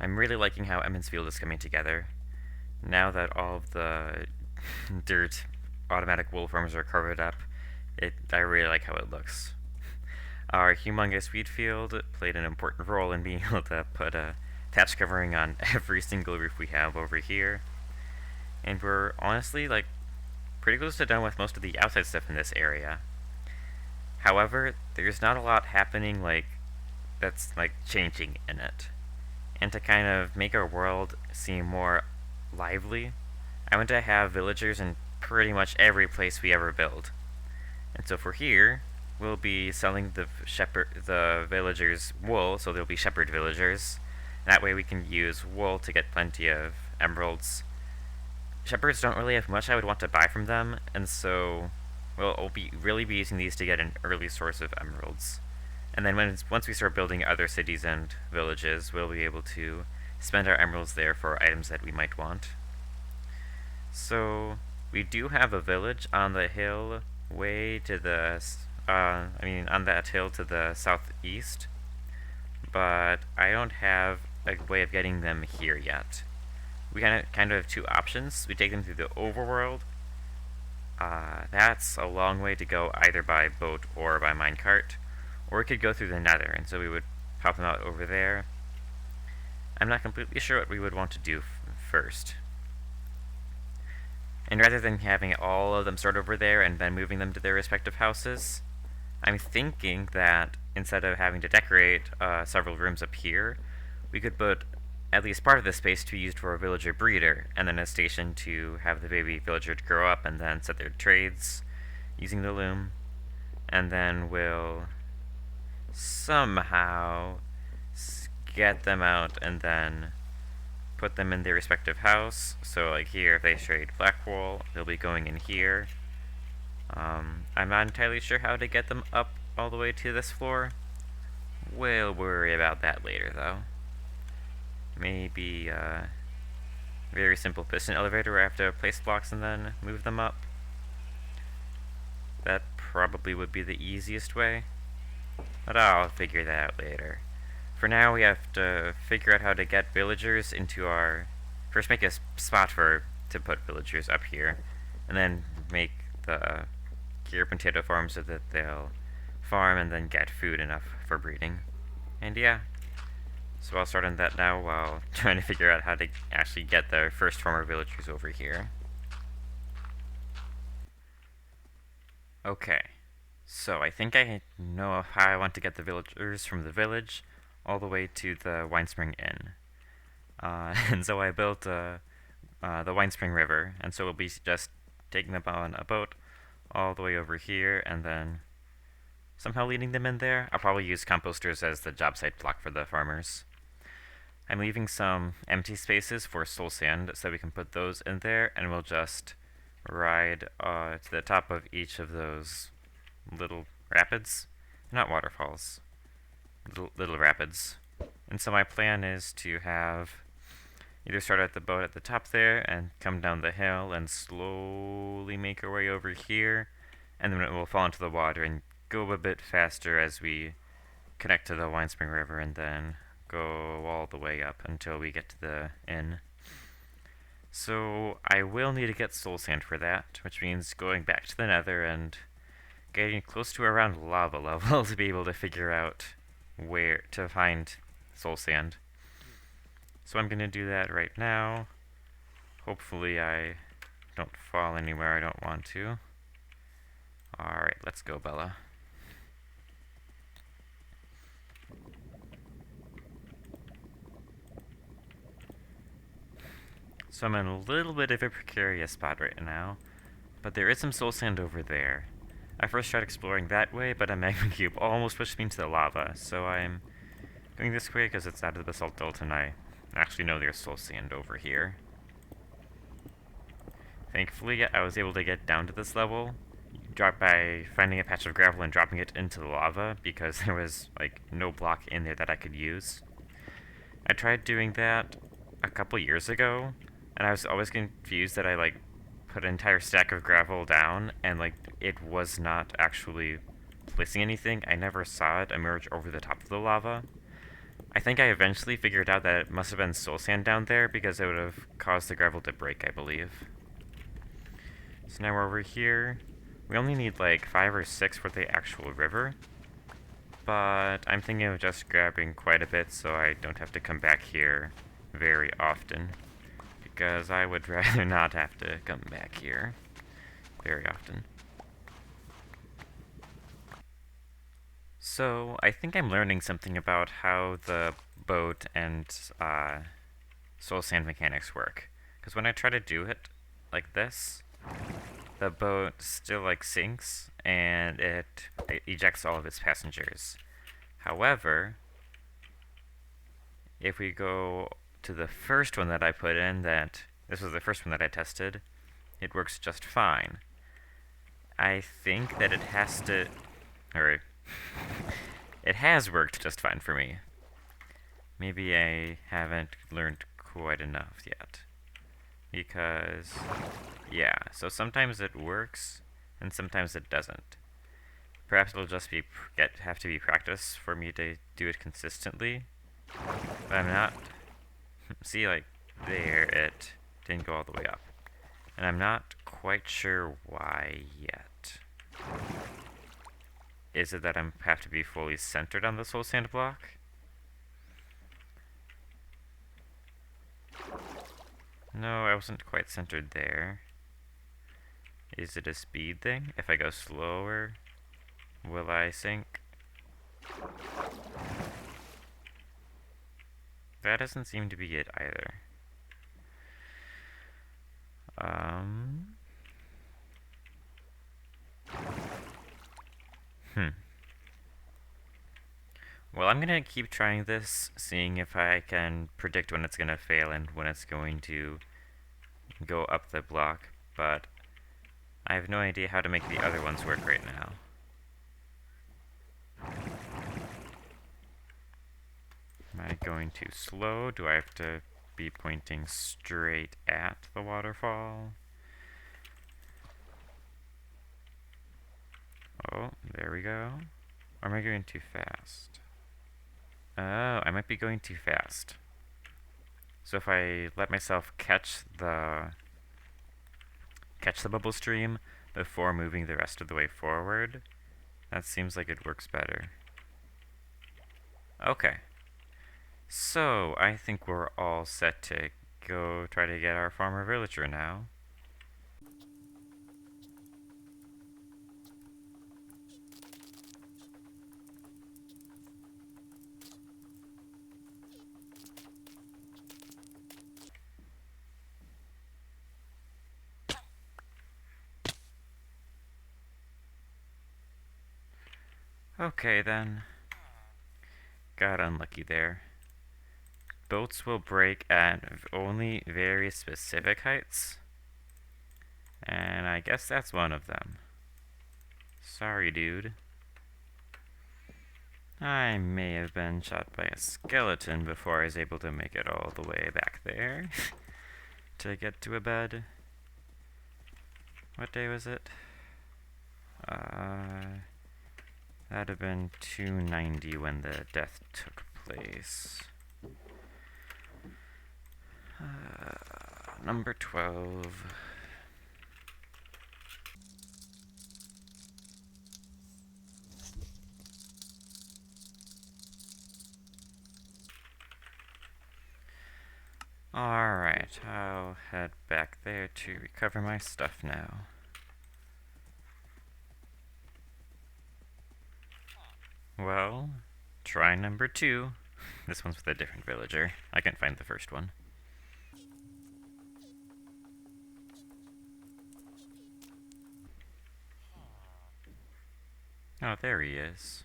I'm really liking how Emond's Field is coming together. Now that all of the dirt automatic wool farms are covered up, I really like how it looks. Our humongous wheat field played an important role in being able to put a thatch covering on every single roof we have over here. And we're honestly like pretty close to done with most of the outside stuff in this area. However, there's not a lot happening that's like changing in it. And to kind of make our world seem more lively, I want to have villagers in pretty much every place we ever build. And so for here, we'll be selling the villagers wool, so there'll be shepherd villagers. That way we can use wool to get plenty of emeralds. Shepherds don't really have much I would want to buy from them, and so we'll really be using these to get an early source of emeralds. And then once we start building other cities and villages, we'll be able to spend our emeralds there for items that we might want. So we do have a village on the hill way to the, on that hill to the southeast, but I don't have a way of getting them here yet. We kind of have two options. We take them through the overworld. That's a long way to go either by boat or by minecart. Or we could go through the nether, and so we would pop them out over there. I'm not completely sure what we would want to do first. And rather than having all of them start over there and then moving them to their respective houses, I'm thinking that instead of having to decorate several rooms up here, we could put at least part of the space to be used for a villager breeder, and then a station to have the baby villager to grow up and then set their trades using the loom. And then we'll somehow get them out and then put them in their respective house. So like here, if they trade black wool, they'll be going in here. I'm not entirely sure how to get them up all the way to this floor. We'll worry about that later though. Maybe a very simple piston elevator where I have to place blocks and then move them up. That probably would be the easiest way, but I'll figure that out later. For now, we have to figure out how to get villagers into our... First make a spot to put villagers up here, and then make the gear potato farm so that they'll farm and then get food enough for breeding. And yeah, so I'll start on that now while trying to figure out how to actually get the first farmer villagers over here. Okay, so I think I know how I want to get the villagers from the village all the way to the Winespring Inn. And so I built the Winespring River, and so we'll be just taking them on a boat all the way over here, and then somehow leading them in there. I'll probably use composters as the job site block for the farmers. I'm leaving some empty spaces for soul sand so we can put those in there, and we'll just ride to the top of each of those little rapids. Not waterfalls. Little rapids. And so my plan is to have either start at the boat at the top there and come down the hill and slowly make our way over here, and then it will fall into the water and go a bit faster as we connect to the Winespring River, and then go all the way up until we get to the inn. So I will need to get soul sand for that, which means going back to the nether and getting close to around lava level to be able to figure out where to find soul sand. So I'm going to do that right now. Hopefully I don't fall anywhere I don't want to. Alright, let's go, Bella. So I'm in a little bit of a precarious spot right now, but there is some soul sand over there. I first tried exploring that way, but a magma cube almost pushed me into the lava, so I'm going this way because it's out of the basalt delta and I actually know there's soul sand over here. Thankfully, I was able to get down to this level by finding a patch of gravel and dropping it into the lava because there was like no block in there that I could use. I tried doing that a couple years ago, and I was always confused that I put an entire stack of gravel down and it was not actually placing anything. I never saw it emerge over the top of the lava. I think I eventually figured out that it must have been soul sand down there because it would have caused the gravel to break, I believe. So now we're over here. We only need like 5 or 6 for the actual river. But I'm thinking of just grabbing quite a bit so I don't have to come back here very often. Because I would rather not have to come back here very often. So, I think I'm learning something about how the boat and soul sand mechanics work. Because when I try to do it like this, the boat still like sinks and it ejects all of its passengers. However, if we go to the first one that I put in, this was the first one that I tested, it works just fine. I think that it has to, or it has worked just fine for me. Maybe I haven't learned quite enough yet. Because, yeah, so sometimes it works, and sometimes it doesn't. Perhaps it'll just have to be practice for me to do it consistently. But I'm not. See, like, there, it didn't go all the way up. And I'm not quite sure why yet. Is it that I have to be fully centered on the soul sand block? No, I wasn't quite centered there. Is it a speed thing? If I go slower, will I sink? That doesn't seem to be it either. Hmm. Well, I'm gonna keep trying this, seeing if I can predict when it's gonna fail and when it's going to go up the block, but I have no idea how to make the other ones work right now. Am I going too slow? Do I have to be pointing straight at the waterfall? Oh, there we go. Or am I going too fast? Oh, I might be going too fast. So if I let myself catch the bubble stream before moving the rest of the way forward, that seems like it works better. Okay. So, I think we're all set to go try to get our farmer villager now. Okay then. Got unlucky there. Boats will break at only very specific heights. And I guess that's one of them. Sorry, dude. I may have been shot by a skeleton before I was able to make it all the way back there to get to a bed. What day was it? That'd have been 290 when the death took place. Number 12. Alright, I'll head back there to recover my stuff now. Well, try number 2. This one's with a different villager. I can't find the first one. Oh, there he is.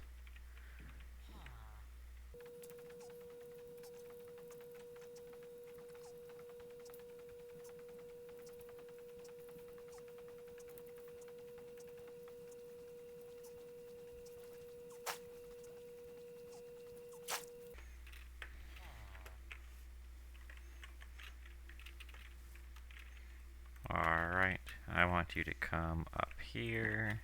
Alright, I want you to come up here.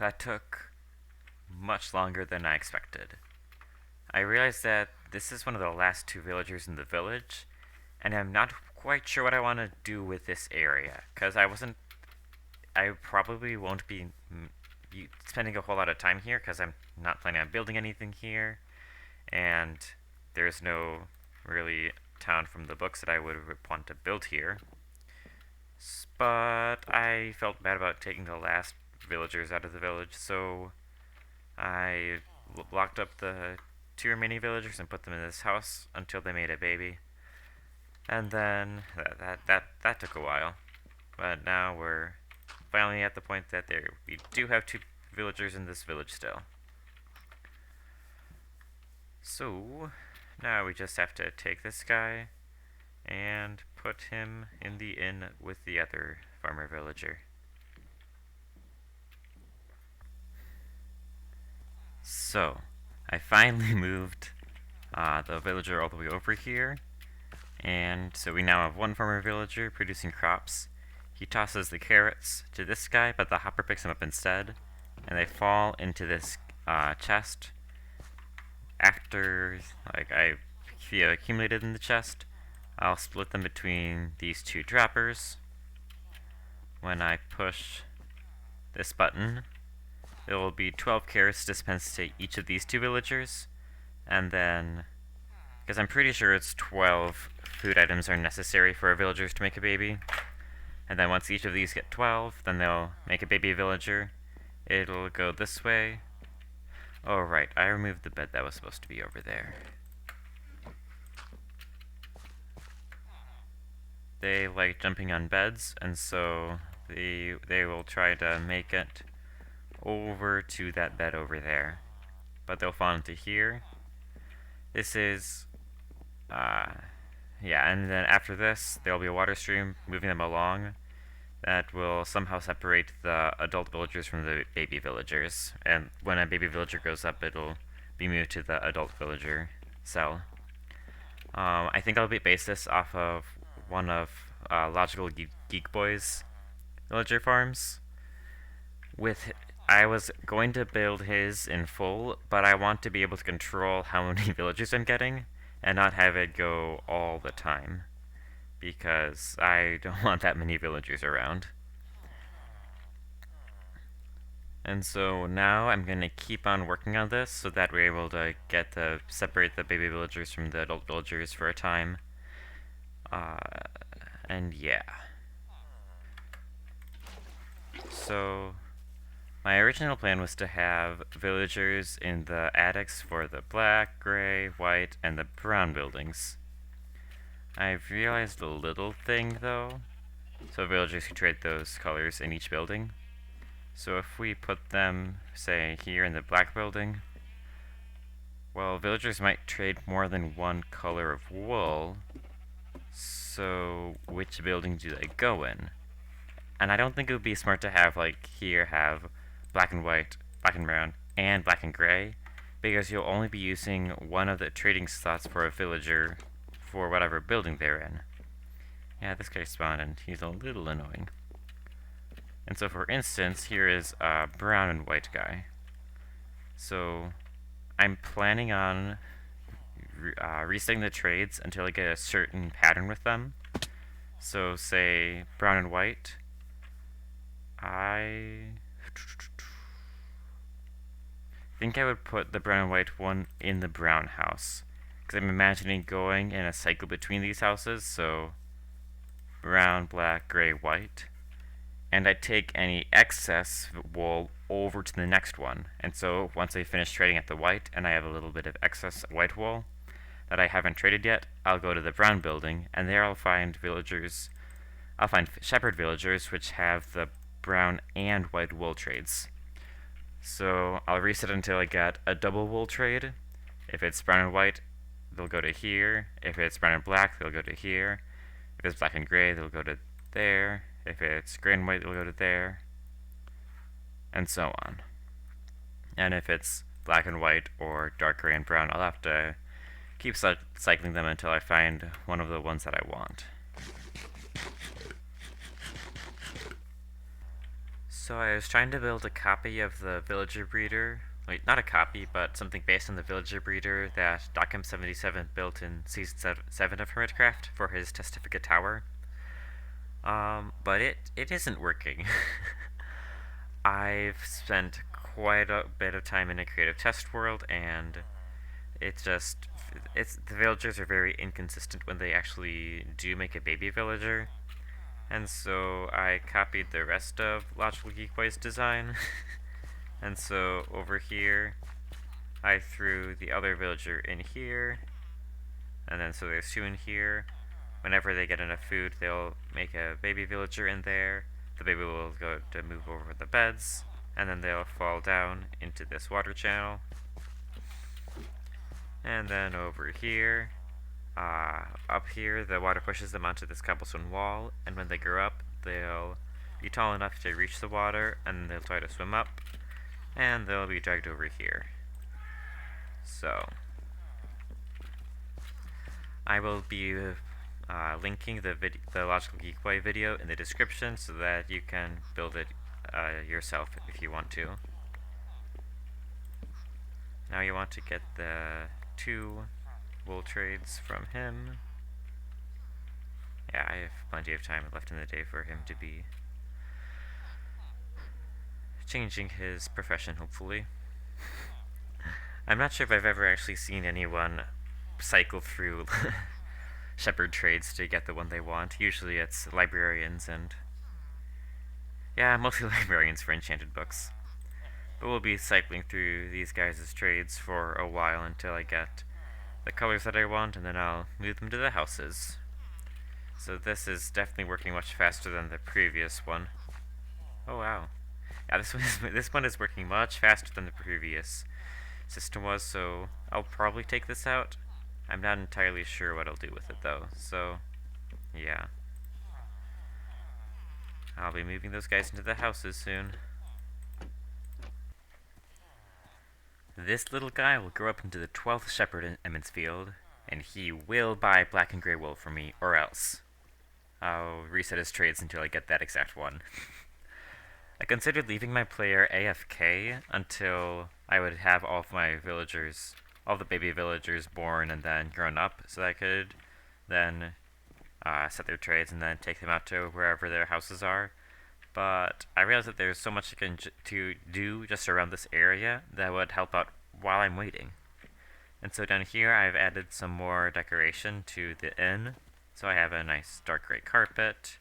that took much longer than I expected. I realized that this is one of the last two villagers in the village, and I'm not quite sure what I want to do with this area, because I probably won't be spending a whole lot of time here, because I'm not planning on building anything here, and there's no really town from the books that I would want to build here. But I felt bad about taking the last villagers out of the village, so I locked up the two remaining villagers and put them in this house until they made a baby. And then that took a while, but now we're finally at the point that we do have two villagers in this village still. So now we just have to take this guy and put him in the inn with the other farmer villager. So I finally moved the villager all the way over here, and so we now have one farmer villager producing crops. He tosses the carrots to this guy, but the hopper picks them up instead, and they fall into this chest. After I accumulated in the chest, I'll split them between these two droppers. When I push this button, there will be 12 carrots dispensed to each of these two villagers, and then, because I'm pretty sure it's 12 food items are necessary for our villagers to make a baby, and then once each of these get 12, then they'll make a baby villager. It'll go this way. Oh right, I removed the bed that was supposed to be over there. They like jumping on beds, and so they will try to make it over to that bed over there. But they'll fall into here. This is, yeah, and then after this, there'll be a water stream moving them along that will somehow separate the adult villagers from the baby villagers. And when a baby villager goes up, it'll be moved to the adult villager cell. I think I'll base this off of one of Logical Geek Boy's villager farms. I was going to build his in full, but I want to be able to control how many villagers I'm getting and not have it go all the time, because I don't want that many villagers around. And so now I'm going to keep on working on this so that we're able to separate the baby villagers from the adult villagers for a time. And yeah. So my original plan was to have villagers in the attics for the black, gray, white, and the brown buildings. I've realized a little thing though. So villagers who trade those colors in each building. So if we put them, say, here in the black building, well, villagers might trade more than one color of wool. So which building do they go in? And I don't think it would be smart to have, like, here have black and white, black and brown, and black and gray, because you'll only be using one of the trading slots for a villager for whatever building they're in. Yeah, this guy spawned and he's a little annoying. And so for instance, here is a brown and white guy. So I'm planning on resetting the trades until I get a certain pattern with them. So say brown and white. I think I would put the brown and white one in the brown house, because I'm imagining going in a cycle between these houses, so brown, black, gray, white, and I take any excess wool over to the next one. And so once I finish trading at the white and I have a little bit of excess white wool that I haven't traded yet, I'll go to the brown building, and there I'll find shepherd villagers which have the brown and white wool trades. So I'll reset until I get a double wool trade. If it's brown and white, they'll go to here. If it's brown and black, they'll go to here. If it's black and gray, they'll go to there. If it's gray and white, they'll go to there. And so on. And if it's black and white or dark gray and brown, I'll have to keep cycling them until I find one of the ones that I want. So I was trying to build a copy of the villager breeder. Wait, not a copy, but something based on the villager breeder that DocM77 built in season 7 of Hermitcraft for his Testifica Tower. But it isn't working. I've spent quite a bit of time in a creative test world, and it's just it's the villagers are very inconsistent when they actually do make a baby villager. And so I copied the rest of Logical Geekway's design. And so over here, I threw the other villager in here. And then so there's two in here. Whenever they get enough food, they'll make a baby villager in there. The baby will go to move over the beds. And then they'll fall down into this water channel. And then over here, up here, the water pushes them onto this cobblestone wall, and when they grow up, they'll be tall enough to reach the water, and they'll try to swim up, and they'll be dragged over here. So, I will be linking the Logical Geekway video in the description so that you can build it yourself if you want to. Now you want to get the 2 wool trades from him. Yeah, I have plenty of time left in the day for him to be changing his profession, hopefully. I'm not sure if I've ever actually seen anyone cycle through shepherd trades to get the one they want. Usually it's librarians and... yeah, mostly librarians for enchanted books. But we'll be cycling through these guys' trades for a while until I get the colors that I want, and then I'll move them to the houses. So this is definitely working much faster than the previous one. Oh wow. Yeah, this one is working much faster than the previous system was, so I'll probably take this out. I'm not entirely sure what I'll do with it though, so yeah. I'll be moving those guys into the houses soon. This little guy will grow up into the 12th shepherd in Emond's Field, and he will buy black and gray wool from me, or else. I'll reset his trades until I get that exact one. I considered leaving my player AFK until I would have all of my villagers, all the baby villagers born and then grown up, so that I could then set their trades and then take them out to wherever their houses are. But I realized that there's so much to do just around this area that would help out while I'm waiting. And so down here I've added some more decoration to the inn. So I have a nice dark gray carpet,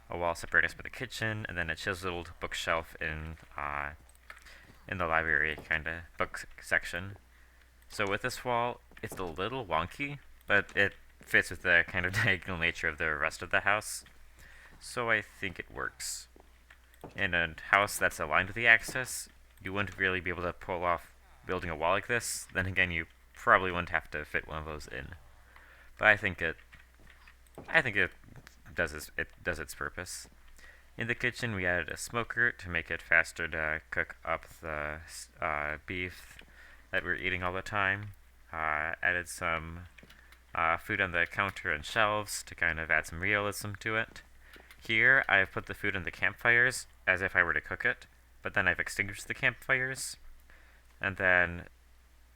a wall separating us by the kitchen, and then a chiseled bookshelf in the library kind of book section. So with this wall, it's a little wonky, but it fits with the kind of diagonal nature of the rest of the house. So I think it works. In a house that's aligned with the axis, you wouldn't really be able to pull off building a wall like this. Then again, you probably wouldn't have to fit one of those in. But I think it does its purpose. In the kitchen, we added a smoker to make it faster to cook up the beef that we're eating all the time. Added some food on the counter and shelves to kind of add some realism to it. Here, I've put the food on the campfires as if I were to cook it, but then I've extinguished the campfires, and then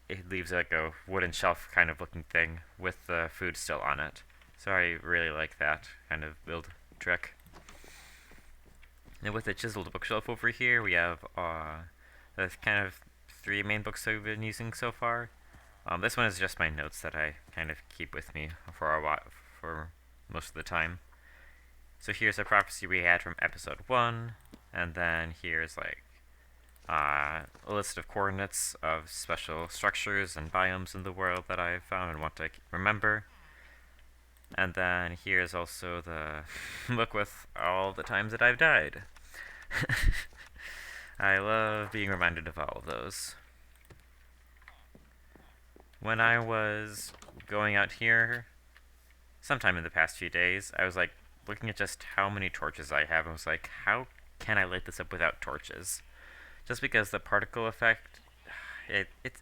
it leaves like a wooden shelf kind of looking thing with the food still on it. So I really like that kind of build trick. And with the chiseled bookshelf over here, we have the kind of 3 main books I've been using so far. This one is just my notes that I kind of keep with me for a while, for most of the time. So here's a prophecy we had from episode 1, and then here's like a list of coordinates of special structures and biomes in the world that I've found and want to remember. And then here's also the book with all the times that I've died. I love being reminded of all of those. When I was going out here, sometime in the past few days, I was like looking at just how many torches I have. I was like, how can I light this up without torches? Just because the particle effect,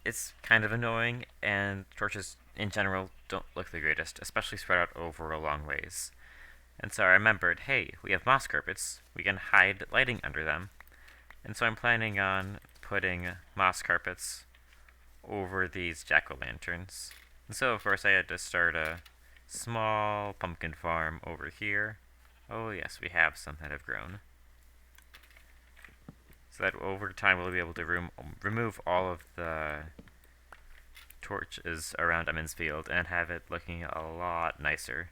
it's kind of annoying, and torches in general don't look the greatest, especially spread out over a long ways. And so I remembered, hey, we have moss carpets, we can hide lighting under them. And so I'm planning on putting moss carpets over these jack-o'-lanterns. And so of course I had to start a small pumpkin farm over here. Oh yes, we have some that have grown. So that over time we'll be able to remove all of the torches around Emond's field and have it looking a lot nicer.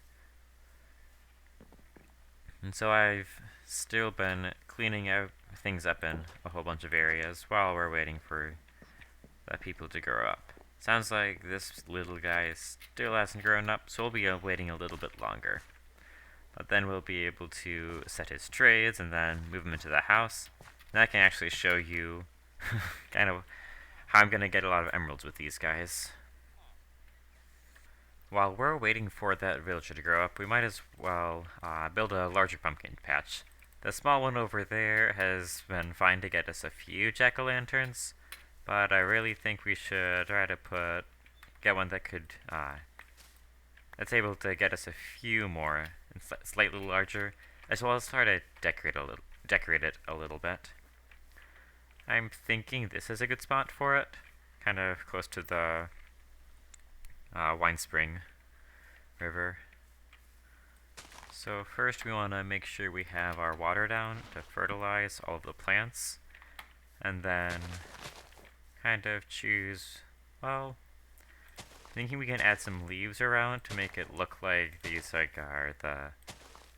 And so I've still been cleaning out things up in a whole bunch of areas while we're waiting for the people to grow up. Sounds like this little guy still hasn't grown up, so we'll be waiting a little bit longer. But then we'll be able to set his trades and then move him into the house. And I can actually show you kind of how I'm going to get a lot of emeralds with these guys. While we're waiting for that villager to grow up, we might as well build a larger pumpkin patch. The small one over there has been fine to get us a few jack-o'-lanterns, but I really think we should try to get one that could that's able to get us a few more and slightly larger, as well as try to decorate it a little bit. I'm thinking this is a good spot for it, kind of close to the Wine Spring River. So first we want to make sure we have our water down to fertilize all of the plants, and then kind of choose, well, thinking we can add some leaves around to make it look like these are the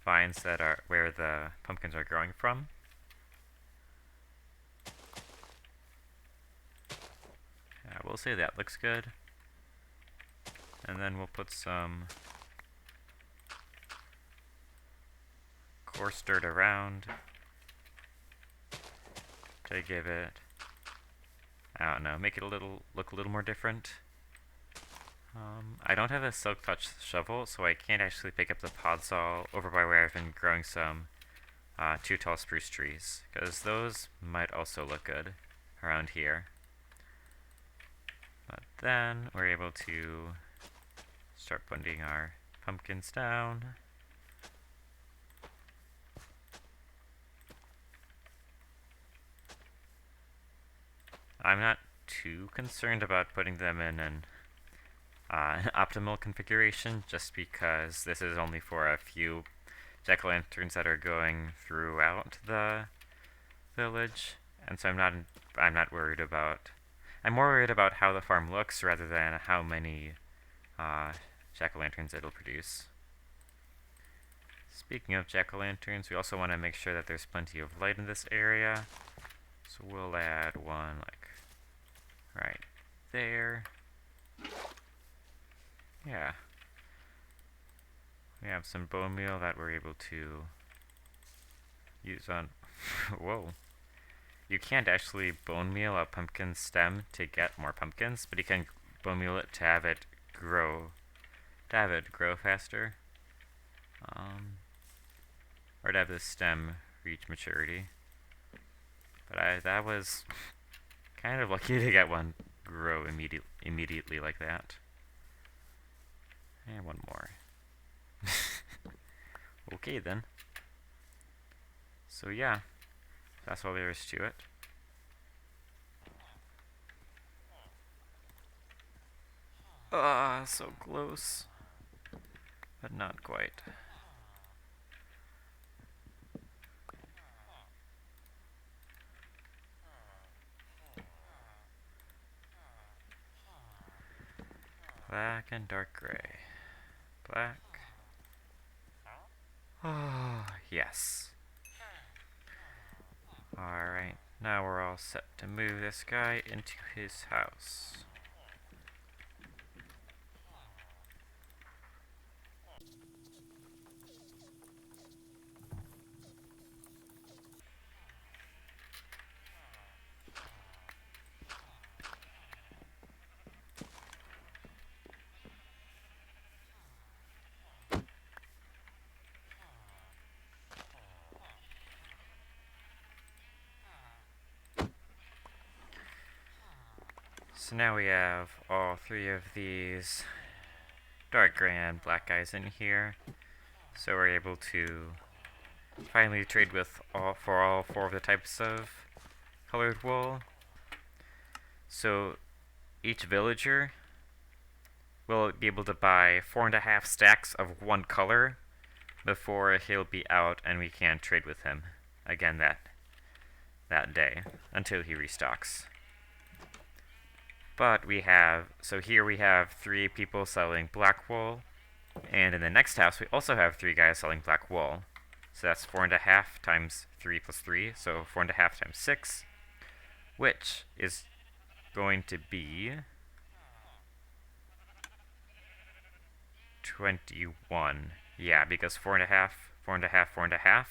vines that are where the pumpkins are growing from. We'll say that looks good. And then we'll put some coarse dirt around to give it, I don't know, make it look a little more different. I don't have a silk touch shovel, so I can't actually pick up the podzol over by where I've been growing some 2 tall spruce trees, because those might also look good around here. But then we're able to start putting our pumpkins down. I'm not too concerned about putting them in an optimal configuration, just because this is only for a few jack-o'-lanterns that are going throughout the village, and so I'm not worried about. I'm more worried about how the farm looks rather than how many jack-o'-lanterns it'll produce. Speaking of jack-o'-lanterns, we also want to make sure that there's plenty of light in this area, so we'll add one like right there. Yeah. We have some bone meal that we're able to use on. Whoa. You can't actually bone meal a pumpkin stem to get more pumpkins, but you can bone meal it to have it grow faster. Or to have the stem reach maturity. But that was kind of lucky to get one grow immediately like that. And one more. Okay then. So yeah, that's all there is to it. Ah, so close. But not quite. Black and dark gray. Black. Ah, yes. Alright, now we're all set to move this guy into his house. So now we have all 3 of these dark gray and black guys in here. So we're able to finally trade with all 4 of the types of colored wool. So each villager will be able to buy 4.5 stacks of one color before he'll be out and we can't trade with him again that day until he restocks. But here we have 3 people selling black wool, and in the next house we also have 3 guys selling black wool. So that's 4.5 times 3 plus 3, so 4.5 times 6, which is going to be 21. Yeah, because 4.5, 4.5, 4.5,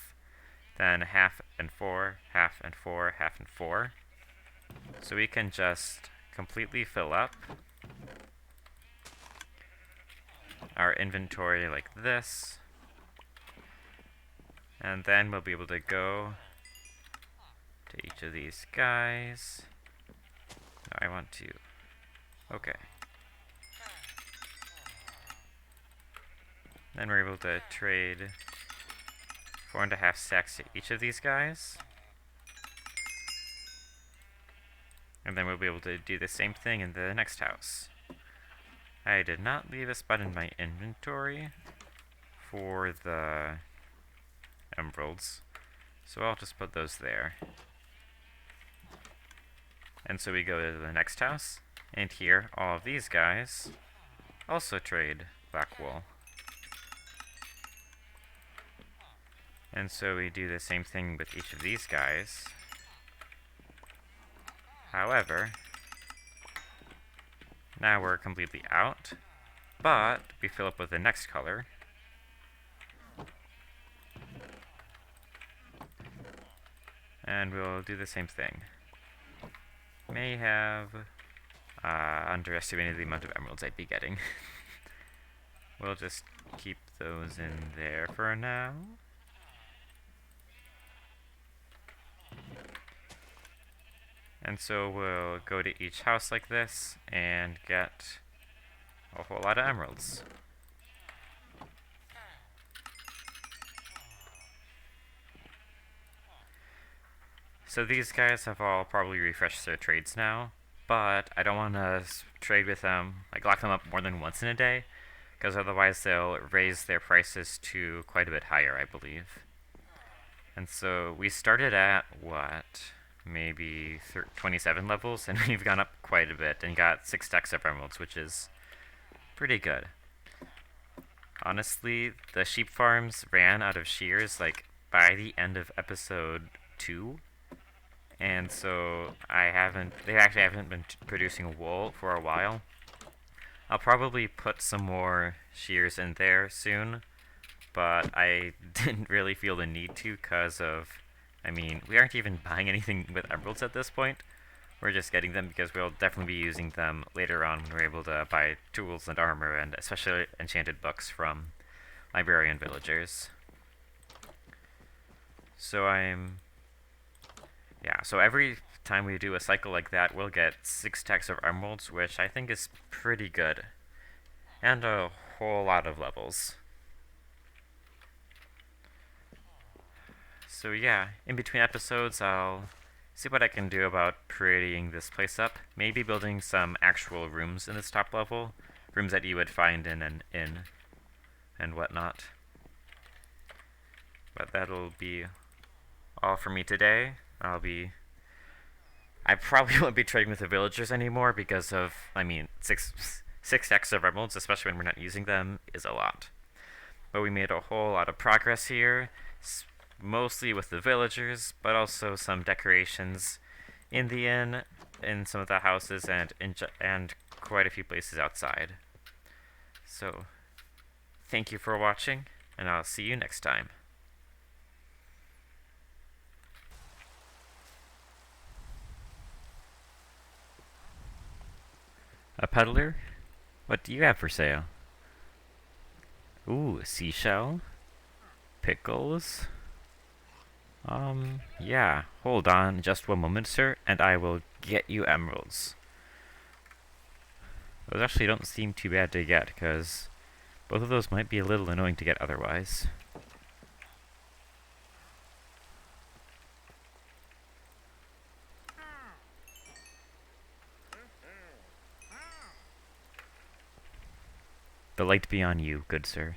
then half and 4, half and 4, half and 4. So we can just completely fill up our inventory like this, and then we'll be able to go to each of these guys. No, I want to. Okay. Then we're able to trade 4.5 stacks to each of these guys. And then we'll be able to do the same thing in the next house. I did not leave a spot in my inventory for the emeralds, so I'll just put those there. And so we go to the next house, and here all of these guys also trade black wool. And so we do the same thing with each of these guys. However, now we're completely out, but we fill up with the next color. And we'll do the same thing. May have underestimated the amount of emeralds I'd be getting. We'll just keep those in there for now. And so we'll go to each house like this and get a whole lot of emeralds. So these guys have all probably refreshed their trades now, but I don't want to trade with them, like lock them up more than once in a day, because otherwise they'll raise their prices to quite a bit higher, I believe. And so we started at, what, maybe 27 levels, and we've gone up quite a bit and got 6 stacks of emeralds, which is pretty good. Honestly, the sheep farms ran out of shears like by the end of episode 2, and so they actually haven't been producing wool for a while. I'll probably put some more shears in there soon, but I didn't really feel the need to because of, I mean, we aren't even buying anything with emeralds at this point. We're just getting them because we'll definitely be using them later on when we're able to buy tools and armor, and especially enchanted books from librarian villagers. So so every time we do a cycle like that, we'll get 6 stacks of emeralds, which I think is pretty good. And a whole lot of levels. So yeah, in between episodes, I'll see what I can do about prettying this place up. Maybe building some actual rooms in this top level. Rooms that you would find in an inn and whatnot. But that'll be all for me today. I probably won't be trading with the villagers anymore because of, I mean, 6 stacks of emeralds, especially when we're not using them, is a lot. But we made a whole lot of progress here, mostly with the villagers, but also some decorations in the inn, in some of the houses, and quite a few places outside. So, thank you for watching, and I'll see you next time. A peddler? What do you have for sale? Ooh, a seashell? Pickles? Yeah. Hold on just one moment, sir, and I will get you emeralds. Those actually don't seem too bad to get, because both of those might be a little annoying to get otherwise. The light be on you, good sir.